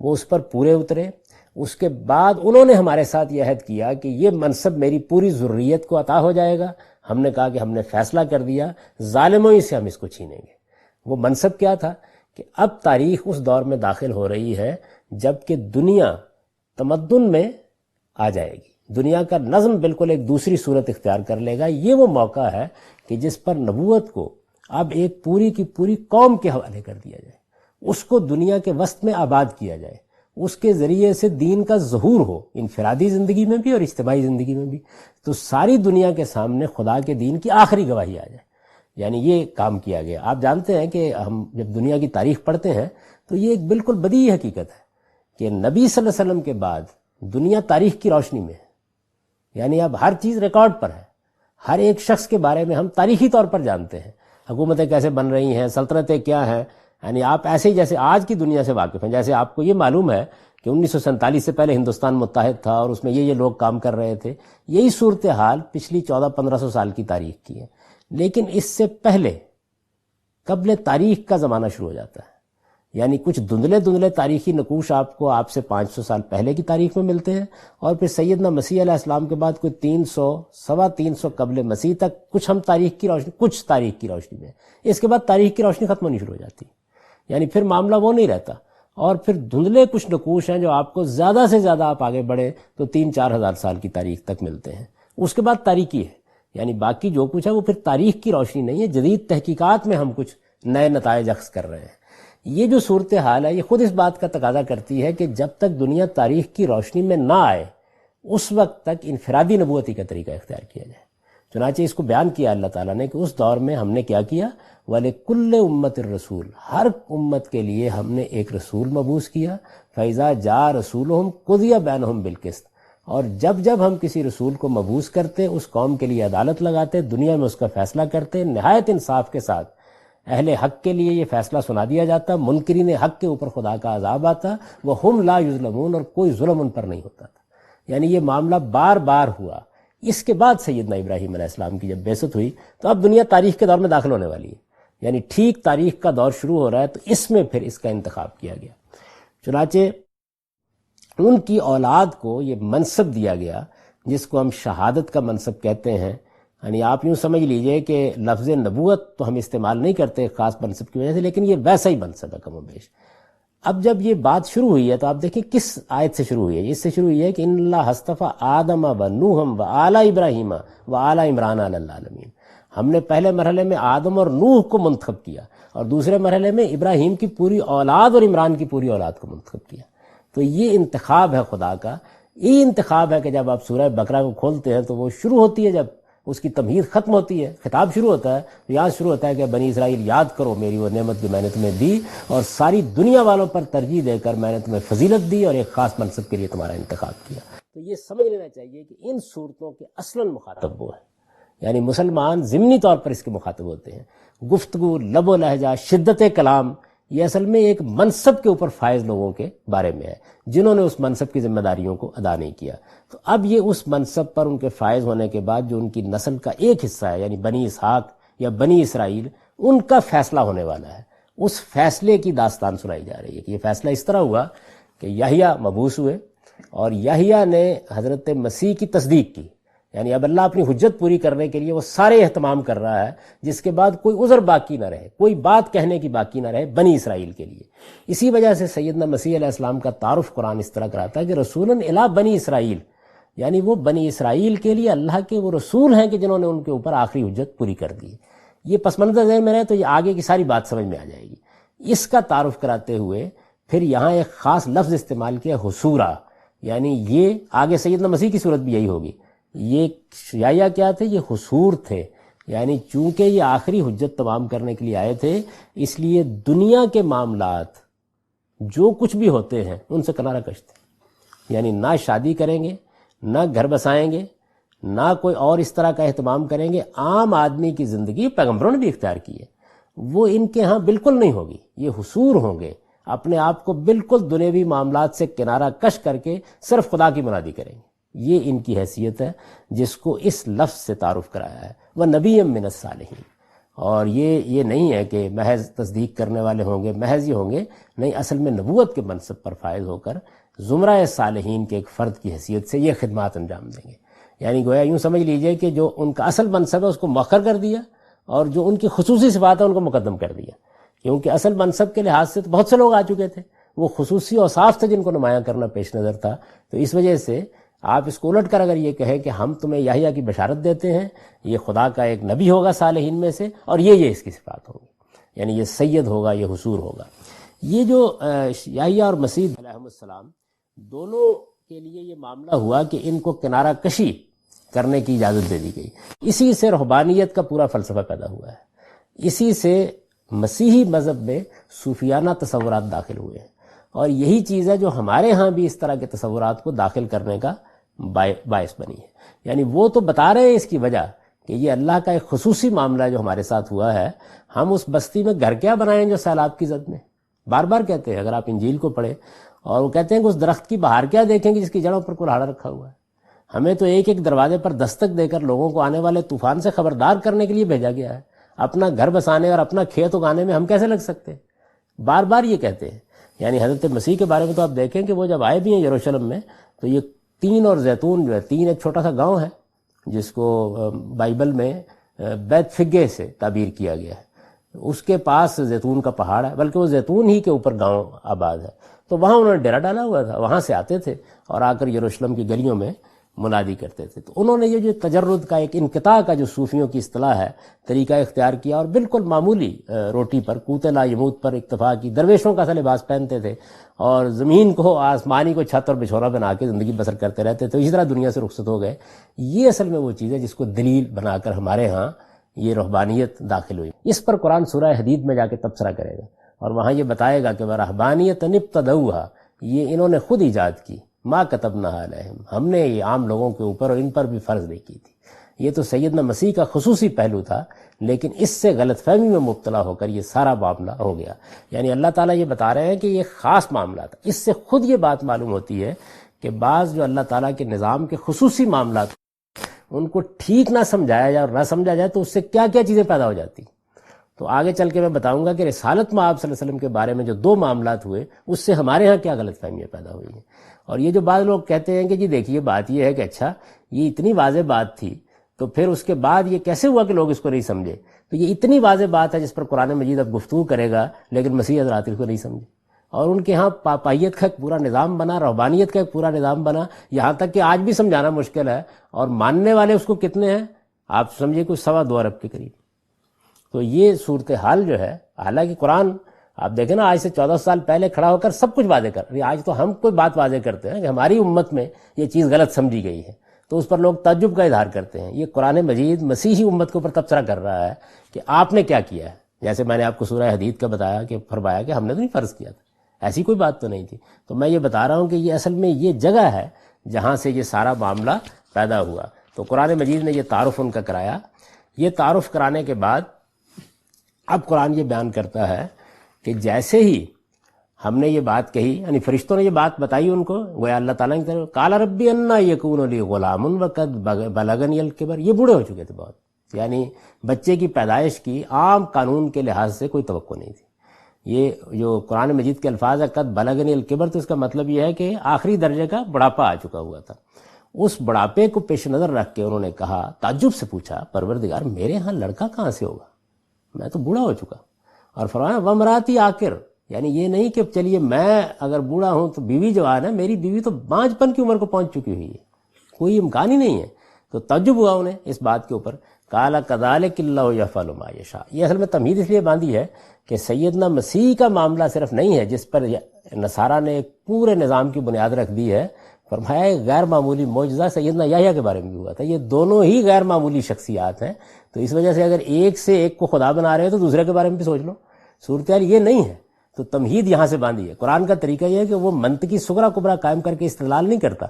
وہ اس پر پورے اترے. اس کے بعد انہوں نے ہمارے ساتھ یہ عہد کیا کہ یہ منصب میری پوری ذریت کو عطا ہو جائے گا ہم نے کہا کہ ہم نے فیصلہ کر دیا ظالموں ہی سے ہم اس کو چھینیں گے۔ وہ منصب کیا تھا کہ اب تاریخ اس دور میں داخل ہو رہی ہے جب کہ دنیا تمدن میں آ جائے گی، دنیا کا نظم بالکل ایک دوسری صورت اختیار کر لے گا۔ یہ وہ موقع ہے کہ جس پر نبوت کو اب ایک پوری کی پوری قوم کے حوالے کر دیا جائے، اس کو دنیا کے وسط میں آباد کیا جائے، اس کے ذریعے سے دین کا ظہور ہو، انفرادی زندگی میں بھی اور اجتماعی زندگی میں بھی، تو ساری دنیا کے سامنے خدا کے دین کی آخری گواہی آ جائے۔ یعنی یہ کام کیا گیا۔ آپ جانتے ہیں کہ ہم جب دنیا کی تاریخ پڑھتے ہیں تو یہ ایک بالکل بدیہی حقیقت ہے کہ نبی صلی اللہ علیہ وسلم کے بعد دنیا تاریخ کی روشنی میں ہے، یعنی اب ہر چیز ریکارڈ پر ہے، ہر ایک شخص کے بارے میں ہم تاریخی طور پر جانتے ہیں، حکومتیں کیسے بن رہی ہیں، سلطنتیں کیا ہیں، یعنی آپ ایسے ہی جیسے آج کی دنیا سے واقف ہیں، جیسے آپ کو یہ معلوم ہے کہ 1947 سے پہلے ہندوستان متحد تھا اور اس میں یہ لوگ کام کر رہے تھے، یہی صورتحال پچھلی 1400-1500 سال کی تاریخ کی ہے۔ لیکن اس سے پہلے قبل تاریخ کا زمانہ شروع ہو جاتا ہے، یعنی کچھ دھندلے تاریخی نقوش آپ سے 500 سال پہلے کی تاریخ میں ملتے ہیں، اور پھر سیدنا مسیح علیہ السلام کے بعد کوئی 300-325 قبل مسیح تک کچھ تاریخ کی روشنی میں، اس کے بعد تاریخ کی روشنی ختم ہونی شروع ہو جاتی ہے، یعنی پھر معاملہ وہ نہیں رہتا، اور پھر دھندلے کچھ نقوش ہیں جو آپ کو زیادہ سے زیادہ آپ آگے بڑھے تو 3-4 ہزار سال کی تاریخ تک ملتے ہیں، اس کے بعد تاریخی ہے، یعنی باقی جو کچھ ہے وہ پھر تاریخ کی روشنی نہیں ہے، جدید تحقیقات میں ہم کچھ نئے نتائج اخذ کر رہے ہیں۔ یہ جو صورتحال ہے یہ خود اس بات کا تقاضا کرتی ہے کہ جب تک دنیا تاریخ کی روشنی میں نہ آئے اس وقت تک انفرادی نبوتی کا طریقہ اختیار کیا جائے۔ چنانچہ اس کو بیان کیا اللہ تعالیٰ نے کہ اس دور میں ہم نے کیا کیا، وَلِكُلِّ أُمَّةٍ الرَّسُولُ، ہر امت کے لیے ہم نے ایک رسول مبعوث کیا، فَإِذَا جَاءَ رَسُولُهُمْ قُضِيَ بَيْنَهُمْ بِالْقِسْطِ، اور جب ہم کسی رسول کو مبعوث کرتے اس قوم کے لیے عدالت لگاتے، دنیا میں اس کا فیصلہ کرتے، نہایت انصاف کے ساتھ اہل حق کے لیے یہ فیصلہ سنا دیا جاتا، منکرین حق کے اوپر خدا کا عذاب آتا، وَهُمْ لَا يُظْلَمُونَ، اور کوئی ظلم ان پر نہیں ہوتا تھا۔ یعنی یہ معاملہ بار بار ہوا۔ اس کے بعد سیدنا ابراہیم علیہ السلام کی جب بعثت ہوئی تو اب دنیا تاریخ کے دور میں داخل ہونے والی ہے، یعنی ٹھیک تاریخ کا دور شروع ہو رہا ہے، تو اس میں پھر اس کا انتخاب کیا گیا۔ چنانچہ ان کی اولاد کو یہ منصب دیا گیا جس کو ہم شہادت کا منصب کہتے ہیں، یعنی آپ یوں سمجھ لیجئے کہ لفظ نبوت تو ہم استعمال نہیں کرتے خاص منصب کی وجہ سے، لیکن یہ ویسا ہی منصب ہے کم و بیش۔ اب جب یہ بات شروع ہوئی ہے تو آپ دیکھیں کس آیت سے شروع ہوئی ہے۔ اس سے شروع ہوئی ہے کہ ان اللہ اصطفیٰ آدم و نوح و آل ابراہیم و آل عمران علی العالمین، ہم نے پہلے مرحلے میں آدم اور نوح کو منتخب کیا، اور دوسرے مرحلے میں ابراہیم کی پوری اولاد اور عمران کی پوری اولاد کو منتخب کیا۔ تو یہ انتخاب ہے خدا کا، یہ انتخاب ہے کہ جب آپ سورہ بقرہ کو کھولتے ہیں تو وہ شروع ہوتی ہے، جب اس کی تمہید ختم ہوتی ہے، خطاب شروع ہوتا ہے، تو یہاں شروع ہوتا ہے کہ بنی اسرائیل یاد کرو میری وہ نعمت جو میں نے تمہیں دی، اور ساری دنیا والوں پر ترجیح دے کر میں نے تمہیں فضیلت دی اور ایک خاص منصب کے لیے تمہارا انتخاب کیا۔ تو یہ سمجھ لینا چاہیے کہ ان صورتوں کے اصلاً مخاطب وہ ہیں، یعنی مسلمان ضمنی طور پر اس کے مخاطب ہوتے ہیں۔ گفتگو، لب و لہجہ، شدت کلام، یہ اصل میں ایک منصب کے اوپر فائز لوگوں کے بارے میں ہے جنہوں نے اس منصب کی ذمہ داریوں کو ادا نہیں کیا۔ تو اب یہ اس منصب پر ان کے فائز ہونے کے بعد جو ان کی نسل کا ایک حصہ ہے، یعنی بنی اسحاق یا بنی اسرائیل، ان کا فیصلہ ہونے والا ہے۔ اس فیصلے کی داستان سنائی جا رہی ہے کہ یہ فیصلہ اس طرح ہوا کہ یحییٰ مبعوث ہوئے، اور یحییٰ نے حضرت مسیح کی تصدیق کی، یعنی اب اللہ اپنی حجت پوری کرنے کے لیے وہ سارے اہتمام کر رہا ہے جس کے بعد کوئی عذر باقی نہ رہے، کوئی بات کہنے کی باقی نہ رہے بنی اسرائیل کے لیے۔ اسی وجہ سے سیدنا مسیح علیہ السلام کا تعارف قرآن اس طرح کراتا ہے کہ رسولاً الی بنی اسرائیل، یعنی وہ بنی اسرائیل کے لیے اللہ کے وہ رسول ہیں کہ جنہوں نے ان کے اوپر آخری حجت پوری کر دی۔ یہ پس منظر ذہن میں رہے تو یہ آگے کی ساری بات سمجھ میں آ جائے گی۔ اس کا تعارف کراتے ہوئے پھر یہاں ایک خاص لفظ استعمال کیا، حصورا، یعنی یہ آگے سیدنا مسیح کی صورت بھی یہی ہوگی۔ یہ یحییٰ کیا تھے؟ یہ حصور تھے، یعنی چونکہ یہ آخری حجت تمام کرنے کے لیے آئے تھے، اس لیے دنیا کے معاملات جو کچھ بھی ہوتے ہیں ان سے کنارہ کش تھے، یعنی نہ شادی کریں گے، نہ گھر بسائیں گے، نہ کوئی اور اس طرح کا اہتمام کریں گے۔ عام آدمی کی زندگی پیغمبروں نے بھی اختیار کی ہے، وہ ان کے ہاں بالکل نہیں ہوگی۔ یہ حصور ہوں گے، اپنے آپ کو بالکل دنیاوی معاملات سے کنارہ کش کر کے صرف خدا کی منادی کریں گے۔ یہ ان کی حیثیت ہے جس کو اس لفظ سے تعارف کرایا ہے، وہ نبی من الصالحین۔ اور یہ نہیں ہے کہ محض تصدیق کرنے والے ہوں گے، محض یہ ہوں گے، نہیں، اصل میں نبوت کے منصب پر فائز ہو کر زمرہ صالحین کے ایک فرد کی حیثیت سے یہ خدمات انجام دیں گے۔ یعنی گویا یوں سمجھ لیجئے کہ جو ان کا اصل منصب ہے اس کو مؤخر کر دیا اور جو ان کی خصوصی صفات ہے ان کو مقدم کر دیا، کیونکہ اصل منصب کے لحاظ سے تو بہت سے لوگ آ چکے تھے، وہ خصوصی اوصاف تھے جن کو نمایاں کرنا پیش نظر تھا. تو اس وجہ سے آپ اس کو الٹ کر اگر یہ کہیں کہ ہم تمہیں یحییٰ کی بشارت دیتے ہیں، یہ خدا کا ایک نبی ہوگا صالحین میں سے، اور یہ اس کی صفات ہوگی، یعنی یہ سید ہوگا، یہ حصور ہوگا. یہ جو یحییٰ اور مسیح علیہ السلام دونوں کے لیے یہ معاملہ ہوا کہ ان کو کنارہ کشی کرنے کی اجازت دے دی گئی. اسی سے رہبانیت کا پورا فلسفہ پیدا ہوا ہے، اسی سے مسیحی مذہب میں صوفیانہ تصورات داخل ہوئے ہیں، اور یہی چیز ہے جو ہمارے ہاں بھی اس طرح کے تصورات کو داخل کرنے کا باعث بنی ہے. یعنی وہ تو بتا رہے ہیں اس کی وجہ کہ یہ اللہ کا ایک خصوصی معاملہ جو ہمارے ساتھ ہوا ہے، ہم اس بستی میں گھر کیا بنائیں جو سیلاب کی زد میں. بار بار کہتے ہیں، اگر آپ انجیل کو پڑھیں، اور وہ کہتے ہیں کہ اس درخت کی بہار کیا دیکھیں گے جس کی جڑوں پر کلہاڑا رکھا ہوا ہے. ہمیں تو ایک ایک دروازے پر دستک دے کر لوگوں کو آنے والے طوفان سے خبردار کرنے کے لیے بھیجا گیا ہے. اپنا گھر بسانے اور اپنا کھیت اگانے میں ہم کیسے لگ سکتے ہیں؟ بار بار یہ کہتے ہیں. یعنی حضرت مسیح کے بارے میں تو آپ دیکھیں کہ وہ جب آئے بھی ہیں یروشلم میں، تو یہ تین اور زیتون جو ہے، تین ایک چھوٹا سا گاؤں ہے جس کو بائبل میں بیت فگے سے تعبیر کیا گیا ہے، اس کے پاس زیتون کا پہاڑ ہے، بلکہ وہ زیتون ہی کے اوپر گاؤں آباد ہے. تو وہاں انہوں نے ڈیرا ڈالا ہوا تھا، وہاں سے آتے تھے اور آ کر یروشلم کی گلیوں میں منادی کرتے تھے. تو انہوں نے یہ جو تجرد کا ایک انقطاع کا جو صوفیوں کی اصطلاح ہے طریقہ اختیار کیا، اور بالکل معمولی روٹی پر قوت لا یموت پر اکتفا کی. درویشوں کا سا لباس پہنتے تھے اور زمین کو، آسمانی کو چھت اور بچھونا بنا کے زندگی بسر کرتے رہتے تھے. اسی طرح دنیا سے رخصت ہو گئے. یہ اصل میں وہ چیز ہے جس کو دلیل بنا کر ہمارے ہاں یہ رہبانیت داخل ہوئی. اس پر قرآن سورہ حدید میں جا کے تبصرہ کرے گا اور وہاں یہ بتائے گا کہ رہبانیت ابتدعوها، یہ انہوں نے خود ایجاد کی. ما کتبناها علیہم، ہم نے یہ عام لوگوں کے اوپر اور ان پر بھی فرض نہیں کی تھی. یہ تو سیدنا مسیح کا خصوصی پہلو تھا، لیکن اس سے غلط فہمی میں مبتلا ہو کر یہ سارا معاملہ ہو گیا. یعنی اللہ تعالیٰ یہ بتا رہے ہیں کہ یہ خاص معاملہ تھا. اس سے خود یہ بات معلوم ہوتی ہے کہ بعض جو اللہ تعالیٰ کے نظام کے خصوصی معاملات ان کو ٹھیک نہ سمجھایا جائے اور نہ سمجھا جائے تو اس سے کیا کیا چیزیں پیدا ہو جاتی. تو آگے چل کے میں بتاؤں گا کہ رسالت میں آپ صلی اللہ علیہ وسلم کے بارے میں جو دو معاملات ہوئے اس سے ہمارے ہاں کیا غلط فہمیاں پیدا ہوئی ہیں. اور یہ جو بعض لوگ کہتے ہیں کہ جی دیکھیے بات یہ ہے کہ اچھا یہ اتنی واضح بات تھی تو پھر اس کے بعد یہ کیسے ہوا کہ لوگ اس کو نہیں سمجھے. تو یہ اتنی واضح بات ہے جس پر قرآن مجید اب گفتگو کرے گا، لیکن مسیح حضرات اس کو نہیں سمجھے. اور ان کے ہاں پاپائیت کا ایک پورا نظام بنا، رہبانیت کا ایک پورا نظام بنا، یہاں تک کہ آج بھی سمجھانا مشکل ہے. اور ماننے والے اس کو کتنے ہیں آپ سمجھے، کوئی 2.25 ارب کے قریب. تو یہ صورتحال جو ہے، حالانکہ قرآن آپ دیکھیں نا آج سے 14 سال پہلے کھڑا ہو کر سب کچھ واضح کر رہی ہے. آج تو ہم کوئی بات واضح کرتے ہیں کہ ہماری امت میں یہ چیز غلط سمجھی گئی ہے تو اس پر لوگ تعجب کا اظہار کرتے ہیں. یہ قرآن مجید مسیحی امت کے اوپر تبصرہ کر رہا ہے کہ آپ نے کیا کیا ہے. جیسے میں نے آپ کو سورہ حدید کا بتایا کہ فرمایا کہ ہم نے تو نہیں فرض کیا تھا، ایسی کوئی بات تو نہیں تھی. تو میں یہ بتا رہا ہوں کہ یہ اصل میں یہ جگہ ہے جہاں سے یہ سارا معاملہ پیدا ہوا. تو قرآن مجید نے یہ تعارف ان کا کرایا. یہ تعارف کرانے کے بعد اب قرآن یہ بیان کرتا ہے کہ جیسے ہی ہم نے یہ بات کہی، یعنی فرشتوں نے یہ بات بتائی ان کو، گویا اللہ تعالیٰ کی طرف قال ربی انا یکون لی غلام وقد بلغنی الکبر. یہ بوڑھے ہو چکے تھے بہت، یعنی بچے کی پیدائش کی عام قانون کے لحاظ سے کوئی توقع نہیں تھی. یہ جو قرآن مجید کے الفاظ ہے قد بلغنی الکبر، تو اس کا مطلب یہ ہے کہ آخری درجے کا بڑھاپا آ چکا ہوا تھا. اس بڑھاپے کو پیش نظر رکھ کے انہوں نے کہا، تعجب سے پوچھا پروردگار میرے ہاں لڑکا کہاں سے ہوگا، میں تو بوڑھا ہو چکا. اور فرمایا ومراتی آکر، یعنی یہ نہیں کہ چلیے میں اگر بوڑھا ہوں تو بیوی جوان ہے، میری بیوی تو بانجھ پن کی عمر کو پہنچ چکی ہوئی ہے، کوئی امکان ہی نہیں ہے. تو تعجب ہوا انہیں اس بات کے اوپر. قال کذالک اللہ یفعل ما یشاء. یہ اصل میں تمہید اس لیے باندھی ہے کہ سیدنا مسیح کا معاملہ صرف نہیں ہے جس پر نصارہ نے ایک پورے نظام کی بنیاد رکھ دی ہے. فرمایا ایک غیر معمولی معجزہ سیدنا یحییٰ کے بارے میں بھی ہوا تھا. یہ دونوں ہی غیر معمولی شخصیات ہیں، تو اس وجہ سے اگر ایک سے ایک کو خدا بنا رہے ہیں تو دوسرے کے بارے میں بھی سوچ لو. صورتحال یہ نہیں ہے. تو تمہید یہاں سے باندھی ہے. قرآن کا طریقہ یہ ہے کہ وہ منطقی صغرا کبرا قائم کر کے استدلال نہیں کرتا،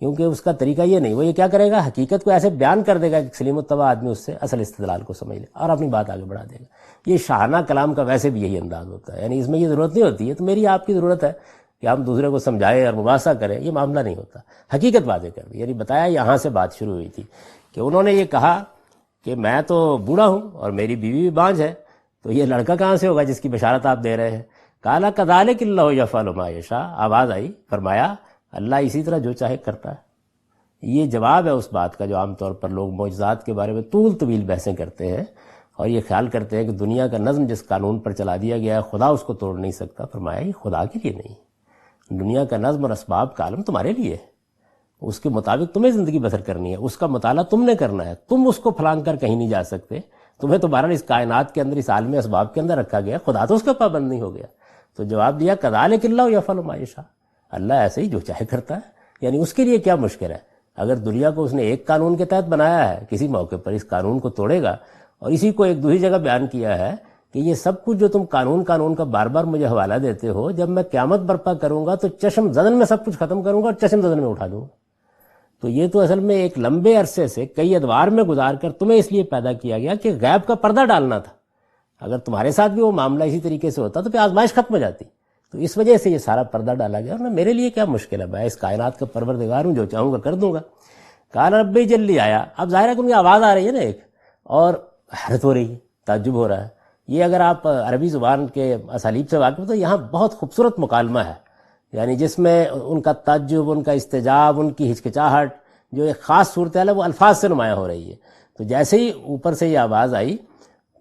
کیونکہ اس کا طریقہ یہ نہیں. وہ یہ کیا کرے گا، حقیقت کو ایسے بیان کر دے گا کہ سلیم الطبع آدمی اس سے اصل استدلال کو سمجھ لے اور اپنی بات آگے بڑھا دے گا. یہ شاہانہ کلام کا ویسے بھی یہی انداز ہوتا ہے، یعنی اس میں یہ ضرورت نہیں ہوتی ہے تو میری آپ کی ضرورت ہے کہ ہم دوسرے کو سمجھائیں اور مباحثہ کریں. یہ معاملہ نہیں ہوتا، حقیقت واضح کر دی. یعنی بتایا یہاں سے بات شروع ہوئی تھی کہ انہوں نے یہ کہا کہ میں تو بوڑھا ہوں اور میری بیوی بھی بانجھ ہے، تو یہ لڑکا کہاں سے ہوگا جس کی بشارت آپ دے رہے ہیں. قال کذالک اللہ یفعل ما یشاء. آواز آئی، فرمایا اللہ اسی طرح جو چاہے کرتا ہے. یہ جواب ہے اس بات کا جو عام طور پر لوگ معجزات کے بارے میں طول طویل بحثیں کرتے ہیں اور یہ خیال کرتے ہیں کہ دنیا کا نظم جس قانون پر چلا دیا گیا ہے خدا اس کو توڑ نہیں سکتا. فرمایا یہ خدا کے لیے نہیں، دنیا کا نظم اور اسباب کا عالم تمہارے لیے ہے، اس کے مطابق تمہیں زندگی بسر کرنی ہے، اس کا مطالعہ تم نے کرنا ہے، تم اس کو پھلانگ کر کہیں نہیں جا سکتے. تمہیں تو بہرحال اس کائنات کے اندر، اس عالم اسباب کے اندر رکھا گیا، خدا تو اس کا پابند نہیں ہو گیا. تو جواب دیا کذالک اللہ یفعل ما یشاء، اللہ ایسے ہی جو چاہے کرتا ہے. یعنی اس کے لیے کیا مشکل ہے؟ اگر دنیا کو اس نے ایک قانون کے تحت بنایا ہے، کسی موقع پر اس قانون کو توڑے گا. اور اسی کو ایک دوسری جگہ بیان کیا ہے کہ یہ سب کچھ جو تم قانون کا بار بار مجھے حوالہ دیتے ہو، جب میں قیامت برپا کروں گا تو چشم زدن میں سب کچھ ختم کروں گا اور چشم زدن میں اٹھا دوں گا. تو یہ تو اصل میں ایک لمبے عرصے سے کئی ادوار میں گزار کر تمہیں اس لیے پیدا کیا گیا کہ غیب کا پردہ ڈالنا تھا. اگر تمہارے ساتھ بھی وہ معاملہ اسی طریقے سے ہوتا تو پھر آزمائش ختم ہو جاتی. تو اس وجہ سے یہ سارا پردہ ڈالا گیا. اور میرے لیے کیا مشکل ہے، میں اس کائنات کا پروردگار ہوں، جو چاہوں گا کر دوں گا. قال ربی جلی آیا. اب ظاہر ہے کہ ان کی آواز آ رہی ہے نا ایک، اور حیرت ہو رہی ہے، تعجب ہو رہا ہے. یہ اگر آپ عربی زبان کے اسالیب سے واقف تو یہاں بہت خوبصورت مکالمہ ہے، یعنی جس میں ان کا تعجب، ان کا استجاب، ان کی ہچکچاہٹ، جو ایک خاص صورتحال ہے وہ الفاظ سے نمایاں ہو رہی ہے. تو جیسے ہی اوپر سے یہ آواز آئی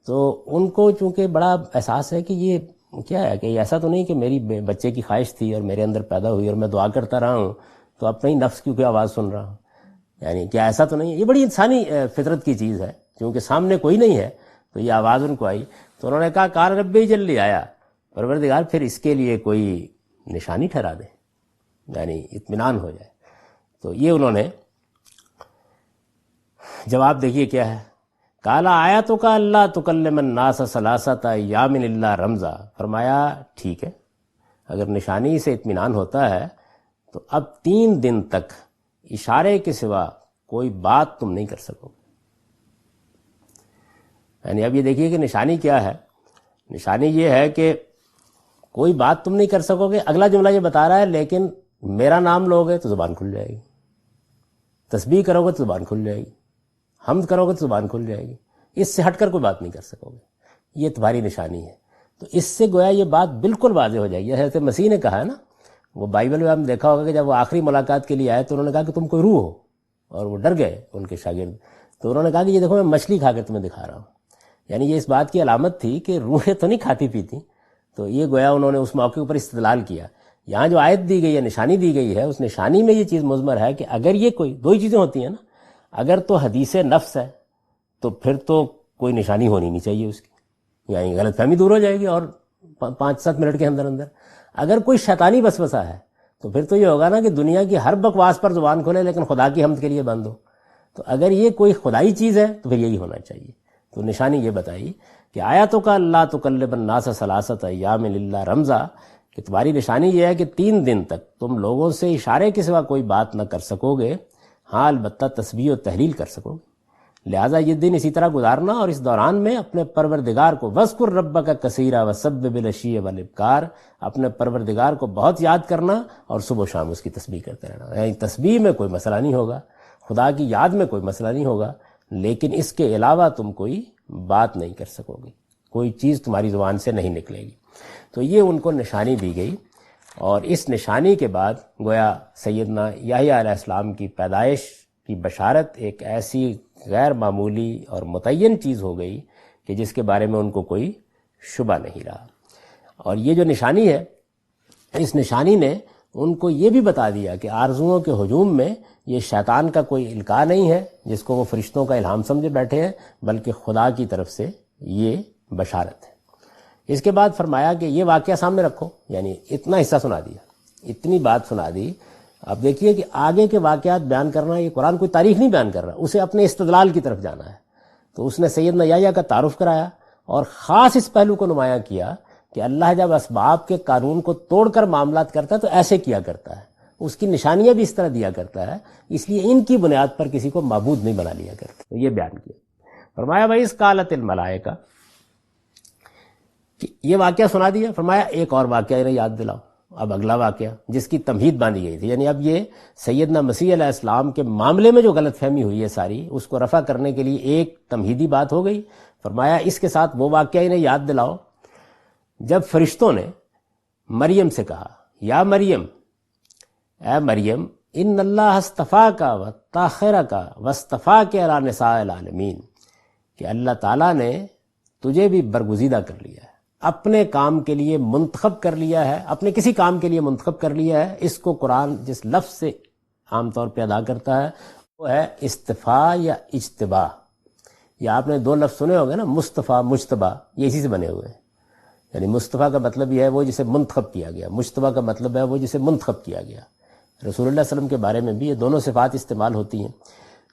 تو ان کو چونکہ بڑا احساس ہے کہ یہ کیا ہے، کہ ایسا تو نہیں کہ میری بچے کی خواہش تھی اور میرے اندر پیدا ہوئی اور میں دعا کرتا رہا ہوں تو اپنے ہی نفس کی کوئی آواز سن رہا ہوں. یعنی کیا ایسا تو نہیں ہے؟ یہ بڑی انسانی فطرت کی چیز ہے، کیونکہ سامنے کوئی نہیں ہے تو یہ آواز ان کو آئی. تو انہوں نے کہا قال ربی جلی آیا، پروردگار پھر اس کے لیے کوئی نشانی ٹھہرا دے، یعنی اطمینان ہو جائے. تو یہ انہوں نے جواب دیکھیے کیا ہے. کالا آیا تو کا اللہ تکلم الناس ثلاثۃ ایام الا رمزا. فرمایا ٹھیک ہے، اگر نشانی سے اطمینان ہوتا ہے تو اب 3 دن تک اشارے کے سوا کوئی بات تم نہیں کر سکو. یعنی اب یہ دیکھیے کہ نشانی کیا ہے. نشانی یہ ہے کہ کوئی بات تم نہیں کر سکو گے. اگلا جملہ یہ بتا رہا ہے لیکن میرا نام لوگے تو زبان کھل جائے گی، تسبیح کرو گے تو زبان کھل جائے گی، حمد کرو گے تو زبان کھل جائے گی. اس سے ہٹ کر کوئی بات نہیں کر سکو گے، یہ تمہاری نشانی ہے. تو اس سے گویا یہ بات بالکل واضح ہو جائے گی. حضرت مسیح نے کہا ہے نا، وہ بائبل میں ہم دیکھا ہوگا کہ جب وہ آخری ملاقات کے لیے آئے تو انہوں نے کہا کہ تم کوئی روح ہو، اور وہ ڈر گئے ان کے شاگرد. تو انہوں نے کہا کہ یہ دیکھو میں مچھلی کھا کے تمہیں دکھا رہا ہوں. یعنی یہ اس بات کی علامت تھی کہ روحیں تو نہیں کھاتی پیتی. تو یہ گویا انہوں نے اس موقع پر استدلال کیا. یہاں جو آیت دی گئی ہے، نشانی دی گئی ہے، اس نشانی میں یہ چیز مضمر ہے کہ اگر یہ کوئی دو ہی چیزیں ہوتی ہیں نا، اگر تو حدیث نفس ہے تو پھر تو کوئی نشانی ہونی نہیں چاہیے اس کی، یعنی غلط فہمی دور ہو جائے گی اور 5-7 منٹ کے اندر اندر. اگر کوئی شیطانی وسوسہ ہے تو پھر تو یہ ہوگا نا کہ دنیا کی ہر بکواس پر زبان کھولے لیکن خدا کی حمد کے لیے بند ہو. تو اگر یہ کوئی خدائی چیز ہے تو پھر یہی ہونا چاہیے. تو نشانی یہ بتائی کہ آیاتوں کا اللہ تکلم الناس ثلاثۃ ایام الا رمزا، کہ تمہاری نشانی یہ ہے کہ 3 دن تک تم لوگوں سے اشارے کے سوا کوئی بات نہ کر سکو گے، ہاں البتہ تسبیح و تحلیل کر سکو گے. لہٰذا یہ دن اسی طرح گزارنا اور اس دوران میں اپنے پروردگار کو وذکر ربک کثیرا وسبح بالعشی والابکار، اپنے پروردگار کو بہت یاد کرنا اور صبح و شام اس کی تسبیح کرتے رہنا. یعنی تسبیح میں کوئی مسئلہ نہیں ہوگا، خدا کی یاد میں کوئی مسئلہ نہیں ہوگا، لیکن اس کے علاوہ تم کوئی بات نہیں کر سکو گے، کوئی چیز تمہاری زبان سے نہیں نکلے گی. تو یہ ان کو نشانی دی گئی. اور اس نشانی کے بعد گویا سیدنا یحییٰ علیہ السلام کی پیدائش کی بشارت ایک ایسی غیر معمولی اور متعین چیز ہو گئی کہ جس کے بارے میں ان کو کوئی شبہ نہیں رہا. اور یہ جو نشانی ہے، اس نشانی نے ان کو یہ بھی بتا دیا کہ آرزوؤں کے ہجوم میں یہ شیطان کا کوئی القاء نہیں ہے جس کو وہ فرشتوں کا الہام سمجھے بیٹھے ہیں، بلکہ خدا کی طرف سے یہ بشارت ہے. اس کے بعد فرمایا کہ یہ واقعہ سامنے رکھو، یعنی اتنا حصہ سنا دیا، اتنی بات سنا دی. اب دیکھیے کہ آگے کے واقعات بیان کرنا، یہ قرآن کوئی تاریخ نہیں بیان کر رہا، اسے اپنے استدلال کی طرف جانا ہے. تو اس نے سیدنا یحییٰ کا تعارف کرایا اور خاص اس پہلو کو نمایاں کیا کہ اللہ جب اسباب کے قانون کو توڑ کر معاملات کرتا ہے تو ایسے کیا کرتا ہے، اس کی نشانیاں بھی اس طرح دیا کرتا ہے، اس لیے ان کی بنیاد پر کسی کو معبود نہیں بنا لیا کرتا. تو یہ بیان کیا. فرمایا وَإِذْ قَالَتِ الْمَلَائِكَةُ، کہ یہ واقعہ سنا دیا. فرمایا ایک اور واقعہ انہیں یاد دلاؤ. اب اگلا واقعہ جس کی تمہید باندھی گئی تھی، یعنی اب یہ سیدنا مسیح علیہ السلام کے معاملے میں جو غلط فہمی ہوئی ہے ساری، اس کو رفع کرنے کے لیے ایک تمہیدی بات ہو گئی. فرمایا اس کے ساتھ وہ واقعہ انہیں یاد دلاؤ جب فرشتوں نے مریم سے کہا، یا مریم، اے مریم، ان اللہ اصطفاک وطہرک واصطفاک علی نساء العالمین، کہ اللہ تعالیٰ نے تجھے بھی برگزیدہ کر لیا ہے، اپنے کام کے لیے منتخب کر لیا ہے، اپنے کسی کام کے لیے منتخب کر لیا ہے۔ اس کو قرآن جس لفظ سے عام طور پہ ادا کرتا ہے وہ ہے استفاء یا اجتباء۔ یا آپ نے دو لفظ سنے ہوں گے نا، مصطفیٰ مجتبیٰ، یہ اسی سے بنے ہوئے ہیں۔ یعنی مصطفیٰ کا مطلب یہ ہے وہ جسے منتخب کیا گیا، مجتبیٰ کا مطلب ہے وہ جسے منتخب کیا گیا۔ رسول اللہ صلی اللہ علیہ وسلم کے بارے میں بھی یہ دونوں صفات استعمال ہوتی ہیں،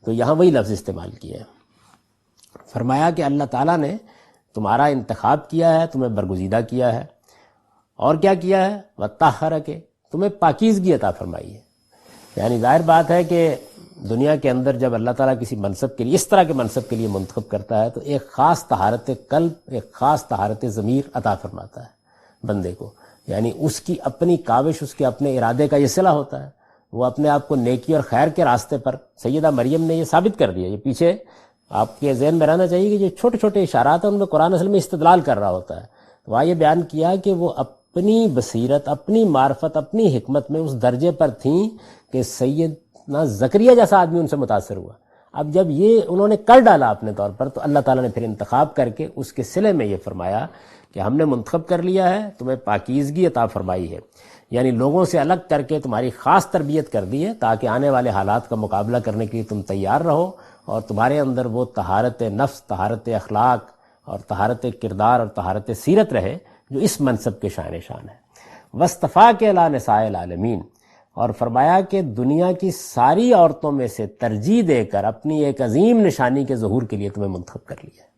تو یہاں وہی لفظ استعمال کیا ہے۔ فرمایا کہ اللہ تعالیٰ نے تمہارا انتخاب کیا ہے، تمہیں برگزیدہ کیا ہے، اور کیا کیا ہے؟ وطہرک، تمہیں پاکیزگی عطا فرمائی ہے۔ یعنی ظاہر بات ہے کہ دنیا کے اندر جب اللہ تعالیٰ کسی منصب کے لیے، اس طرح کے منصب کے لیے منتخب کرتا ہے، تو ایک خاص طہارت قلب، ایک خاص طہارت ضمیر عطا فرماتا ہے بندے کو۔ یعنی اس کی اپنی کاوش، اس کے اپنے ارادے کا یہ صلہ ہوتا ہے، وہ اپنے آپ کو نیکی اور خیر کے راستے پر، سیدہ مریم نے یہ ثابت کر دیا۔ یہ پیچھے آپ کے ذہن میں رہنا چاہیے کہ جو چھوٹے چھوٹے اشارات ہیں ان میں قرآن اصل میں استدلال کر رہا ہوتا ہے۔ تو وہاں یہ بیان کیا کہ وہ اپنی بصیرت، اپنی معرفت، اپنی حکمت میں اس درجے پر تھیں کہ سیدنا زکریا جیسا آدمی ان سے متاثر ہوا۔ اب جب یہ انہوں نے کر ڈالا اپنے طور پر، تو اللہ تعالیٰ نے پھر انتخاب کر کے اس کے صلے میں یہ فرمایا کہ ہم نے منتخب کر لیا ہے، تمہیں پاکیزگی عطا فرمائی ہے، یعنی لوگوں سے الگ کر کے تمہاری خاص تربیت کر دی ہے تاکہ آنے والے حالات کا مقابلہ کرنے کے لیے تم تیار رہو، اور تمہارے اندر وہ طہارت نفس، طہارت اخلاق اور طہارت کردار اور طہارت سیرت رہے جو اس منصب کے شان شان ہے۔ واصطفاک علی نساء العالمین، اور فرمایا کہ دنیا کی ساری عورتوں میں سے ترجیح دے کر اپنی ایک عظیم نشانی کے ظہور کے لیے تمہیں منتخب کر لیا ہے۔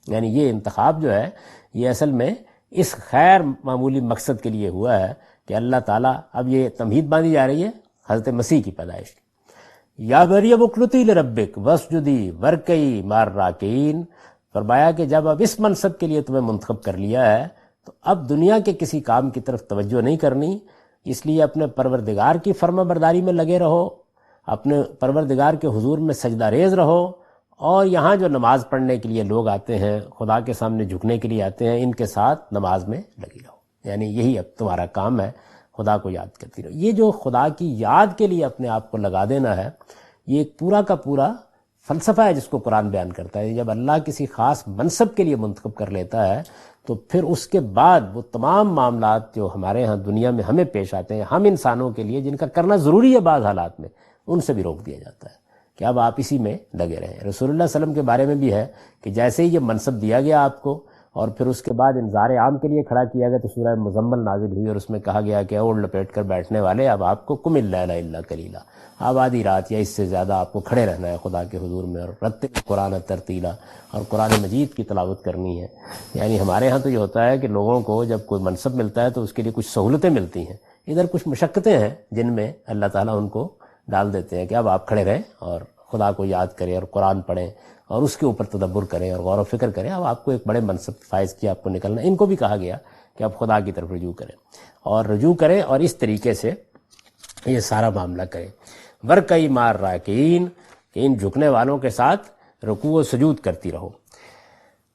یعنی یہ انتخاب جو ہے یہ اصل میں اس خیر معمولی مقصد کے لیے ہوا ہے کہ اللہ تعالیٰ، اب یہ تمہید باندھی جا رہی ہے حضرت مسیح کی پیدائش کی۔ یا مریم اقنتی لربک واسجدی ورکعی مع الراکعین، فرمایا کہ جب اب اس منصب کے لیے تمہیں منتخب کر لیا ہے تو اب دنیا کے کسی کام کی طرف توجہ نہیں کرنی، اس لیے اپنے پروردگار کی فرما برداری میں لگے رہو، اپنے پروردگار کے حضور میں سجدہ ریز رہو، اور یہاں جو نماز پڑھنے کے لیے لوگ آتے ہیں، خدا کے سامنے جھکنے کے لیے آتے ہیں، ان کے ساتھ نماز میں لگی رہو۔ یعنی یہی اب تمہارا کام ہے، خدا کو یاد کرتی رہو۔ یہ جو خدا کی یاد کے لیے اپنے آپ کو لگا دینا ہے، یہ ایک پورا کا پورا فلسفہ ہے جس کو قرآن بیان کرتا ہے۔ جب اللہ کسی خاص منصب کے لیے منتخب کر لیتا ہے تو پھر اس کے بعد وہ تمام معاملات جو ہمارے ہاں دنیا میں ہمیں پیش آتے ہیں، ہم انسانوں کے لیے جن کا کرنا ضروری ہے بعض حالات میں، ان سے بھی روک دیا جاتا ہے کہ اب آپ اسی میں لگے رہیں۔ رسول اللہ صلی اللہ علیہ وسلم کے بارے میں بھی ہے کہ جیسے ہی یہ منصب دیا گیا آپ کو اور پھر اس کے بعد انذار عام کے لیے کھڑا کیا گیا تو سورہ مزمل نازل ہوئی اور اس میں کہا گیا کہ اوڑھ لپیٹ کر بیٹھنے والے، اب آپ کو قم اللیل الا قلیلا، اب آدھی رات یا اس سے زیادہ آپ کو کھڑے رہنا ہے خدا کے حضور میں، اور رتل قرآن ترتیلا، اور قرآن مجید کی تلاوت کرنی ہے۔ یعنی ہمارے ہاں تو یہ ہوتا ہے کہ لوگوں کو جب کوئی منصب ملتا ہے تو اس کے لیے کچھ سہولتیں ملتی ہیں، ادھر کچھ مشقتیں ہیں جن میں اللہ تعالیٰ ان کو ڈال دیتے ہیں کہ اب آپ کھڑے رہیں اور خدا کو یاد کریں اور قرآن پڑھیں اور اس کے اوپر تدبر کریں اور غور و فکر کریں۔ اب آپ کو ایک بڑے منصب فائز کیا، آپ کو نکلنا۔ ان کو بھی کہا گیا کہ اب خدا کی طرف رجوع کریں اور اس طریقے سے یہ سارا معاملہ کریں۔ ورکعی مع الراکعین، کہ ان جھکنے والوں کے ساتھ رکوع و سجود کرتی رہو۔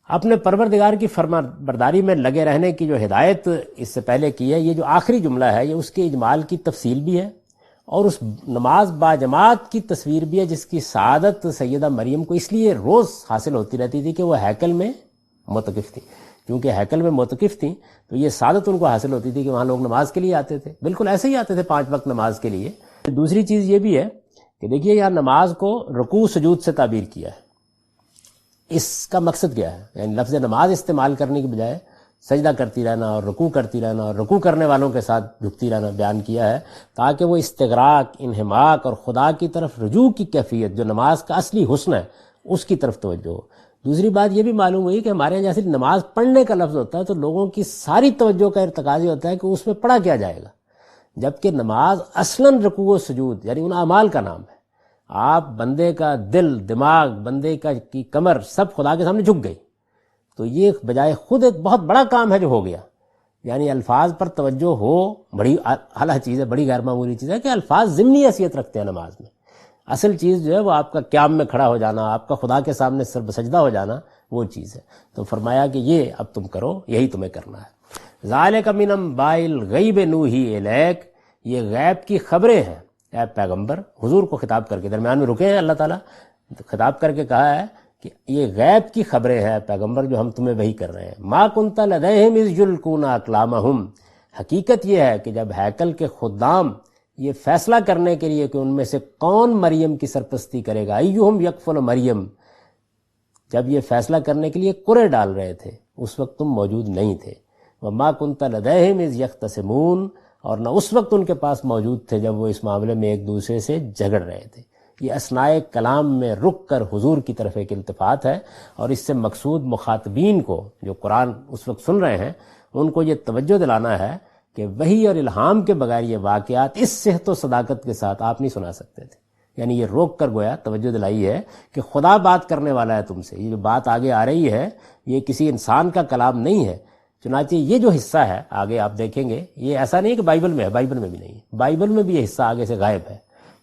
اپنے پروردگار کی فرما برداری میں لگے رہنے کی جو ہدایت اس سے پہلے کی ہے، یہ جو آخری جملہ ہے یہ اس کے اجمال کی تفصیل بھی ہے، اور اس نماز باجماعت کی تصویر بھی ہے جس کی سعادت سیدہ مریم کو اس لیے روز حاصل ہوتی رہتی تھی کہ وہ ہیکل میں معتکف تھیں۔ کیونکہ ہیکل میں معتکف تھیں تو یہ سعادت ان کو حاصل ہوتی تھی کہ وہاں لوگ نماز کے لیے آتے تھے، بالکل ایسے ہی آتے تھے 5 وقت نماز کے لیے۔ دوسری چیز یہ بھی ہے کہ دیکھیے یہاں نماز کو رکوع سجود سے تعبیر کیا ہے۔ اس کا مقصد کیا ہے؟ یعنی لفظ نماز استعمال کرنے کی بجائے سجدہ کرتی رہنا اور رکوع کرتی رہنا اور رکوع کرنے والوں کے ساتھ جھکتی رہنا بیان کیا ہے، تاکہ وہ استغراق، انہماک اور خدا کی طرف رجوع کی کیفیت جو نماز کا اصلی حسن ہے اس کی طرف توجہ ہو۔ دوسری بات یہ بھی معلوم ہوئی کہ ہمارے یہاں جیسے نماز پڑھنے کا لفظ ہوتا ہے تو لوگوں کی ساری توجہ کا ارتکاز یہ ہوتا ہے کہ اس میں پڑھا کیا جائے گا، جبکہ نماز اصلاً رکوع و سجود یعنی ان اعمال کا نام ہے۔ آپ بندے کا دل، دماغ، بندے کی کمر سب خدا کے سامنے جھک گئی، تو یہ بجائے خود ایک بہت بڑا کام ہے جو ہو گیا۔ یعنی الفاظ پر توجہ ہو بڑی اعلیٰ چیز ہے، بڑی غیر معمولی چیز ہے کہ الفاظ ضمنی حیثیت رکھتے ہیں نماز میں۔ اصل چیز جو ہے وہ آپ کا قیام میں کھڑا ہو جانا، آپ کا خدا کے سامنے سر بسجدہ ہو جانا، وہ چیز ہے۔ تو فرمایا کہ یہ اب تم کرو، یہی تمہیں کرنا ہے۔ ذالک من انباء الغیب نوحی الیک، یہ غیب کی خبریں ہیں اے پیغمبر، حضور کو خطاب کر کے درمیان میں رکے ہیں اللہ تعالیٰ، خطاب کر کے کہا ہے کہ یہ غیب کی خبریں ہیں پیغمبر جو ہم تمہیں وحی کر رہے ہیں۔ ما کنت لدیہم اذ یلقون اقلامہم، حقیقت یہ ہے کہ جب ہیکل کے خدام یہ فیصلہ کرنے کے لیے کہ ان میں سے کون مریم کی سرپرستی کرے گا، ایہم یکفل مریم، جب یہ فیصلہ کرنے کے لیے قرعے ڈال رہے تھے اس وقت تم موجود نہیں تھے۔ وما کنت لدیہم اذ یختصمون، اور نہ اس وقت ان کے پاس موجود تھے جب وہ اس معاملے میں ایک دوسرے سے جھگڑ رہے تھے۔ یہ اثناء کلام میں رک کر حضور کی طرف ایک التفات ہے، اور اس سے مقصود مخاطبین کو جو قرآن اس وقت سن رہے ہیں ان کو یہ توجہ دلانا ہے کہ وحی اور الہام کے بغیر یہ واقعات اس صحت و صداقت کے ساتھ آپ نہیں سنا سکتے تھے۔ یعنی یہ روک کر گویا توجہ دلائی ہے کہ خدا بات کرنے والا ہے تم سے، یہ جو بات آگے آ رہی ہے یہ کسی انسان کا کلام نہیں ہے۔ چنانچہ یہ جو حصہ ہے آگے آپ دیکھیں گے، یہ ایسا نہیں کہ بائبل میں ہے، بائبل میں بھی نہیں ہے، بائبل میں بھی یہ حصہ آگے سے غائب ہے۔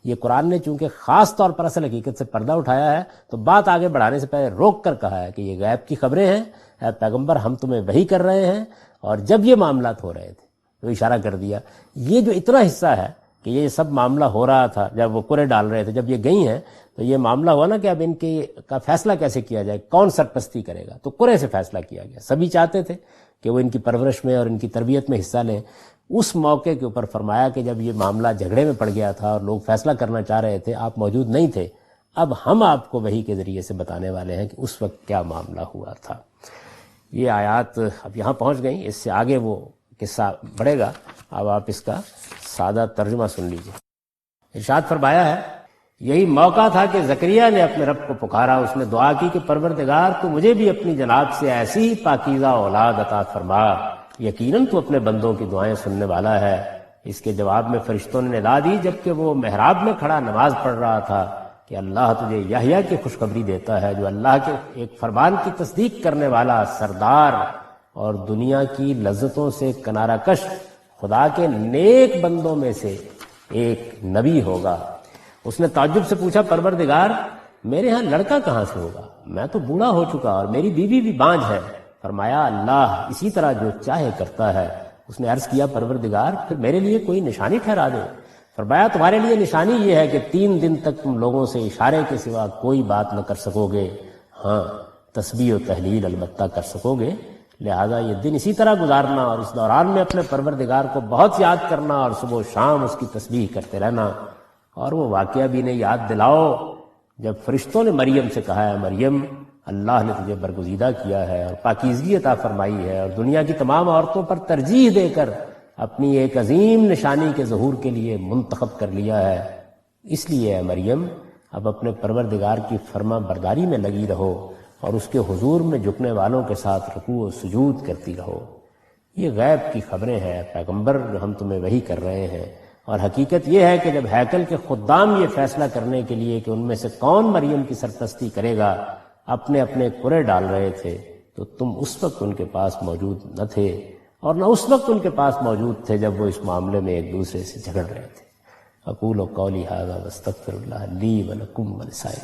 یہ قرآن نے چونکہ خاص طور پر اصل حقیقت سے پردہ اٹھایا ہے تو بات آگے بڑھانے سے پہلے روک کر کہا ہے کہ یہ غیب کی خبریں ہیں، اے پیغمبر ہم تمہیں وحی کر رہے ہیں، اور جب یہ معاملات ہو رہے تھے تو اشارہ کر دیا، یہ جو اتنا حصہ ہے کہ یہ سب معاملہ ہو رہا تھا جب وہ قرعے ڈال رہے تھے، جب یہ گئی ہیں تو یہ معاملہ ہوا نا کہ اب ان کے کا فیصلہ کیسے کیا جائے، کون سرپرستی کرے گا، تو قرعے سے فیصلہ کیا گیا۔ سبھی چاہتے تھے کہ وہ ان کی پرورش میں اور ان کی تربیت میں حصہ لیں۔ اس موقع کے اوپر فرمایا کہ جب یہ معاملہ جھگڑے میں پڑ گیا تھا اور لوگ فیصلہ کرنا چاہ رہے تھے، آپ موجود نہیں تھے، اب ہم آپ کو وحی کے ذریعے سے بتانے والے ہیں کہ اس وقت کیا معاملہ ہوا تھا۔ یہ آیات اب یہاں پہنچ گئیں، اس سے آگے وہ قصہ بڑھے گا، اب آپ اس کا سادہ ترجمہ سن لیجیے۔ ارشاد فرمایا ہے، یہی موقع تھا کہ زکریا نے اپنے رب کو پکارا، اس نے دعا کی کہ پروردگار تو مجھے بھی اپنی جناب سے ایسی ہی پاکیزہ اولاد عطا فرما، یقیناً تو اپنے بندوں کی دعائیں سننے والا ہے۔ اس کے جواب میں فرشتوں نے ندا دی جبکہ وہ محراب میں کھڑا نماز پڑھ رہا تھا کہ اللہ تجھے یحییٰ کی خوشخبری دیتا ہے جو اللہ کے ایک فرمان کی تصدیق کرنے والا سردار اور دنیا کی لذتوں سے کنارہ کش خدا کے نیک بندوں میں سے ایک نبی ہوگا۔ اس نے تعجب سے پوچھا، پروردگار میرے ہاں لڑکا کہاں سے ہوگا؟ میں تو بوڑھا ہو چکا اور میری بیوی بھی بانجھ ہے۔ فرمایا، اللہ اسی طرح جو چاہے کرتا ہے۔ اس نے عرض کیا، پروردگار پھر میرے لیے کوئی نشانی ٹھہرا دے۔ فرمایا، تمہارے لیے نشانی یہ ہے کہ 3 دن تک تم لوگوں سے اشارے کے سوا کوئی بات نہ کر سکو گے، ہاں تسبیح و تحلیل البتہ کر سکو گے، لہذا یہ دن اسی طرح گزارنا اور اس دوران میں اپنے پروردگار کو بہت یاد کرنا اور صبح و شام اس کی تسبیح کرتے رہنا۔ اور وہ واقعہ بھی انہیں یاد دلاؤ جب فرشتوں نے مریم سے کہا ہے، مریم اللہ نے تجھے برگزیدہ کیا ہے اور پاکیزگی عطا فرمائی ہے اور دنیا کی تمام عورتوں پر ترجیح دے کر اپنی ایک عظیم نشانی کے ظہور کے لیے منتخب کر لیا ہے۔ اس لیے اے مریم اب اپنے پروردگار کی فرما برداری میں لگی رہو اور اس کے حضور میں جھکنے والوں کے ساتھ رکوع و سجود کرتی رہو۔ یہ غیب کی خبریں ہیں پیغمبر جو ہم تمہیں وحی کر رہے ہیں، اور حقیقت یہ ہے کہ جب ہیکل کے خدام یہ فیصلہ کرنے کے لیے کہ ان میں سے کون مریم کی سرپرستی کرے گا اپنے اپنے قرعے ڈال رہے تھے تو تم اس وقت ان کے پاس موجود نہ تھے، اور نہ اس وقت ان کے پاس موجود تھے جب وہ اس معاملے میں ایک دوسرے سے جھگڑ رہے تھے۔ اقول قولی ھذا واستغفر اللہ لی ولکم ولسائر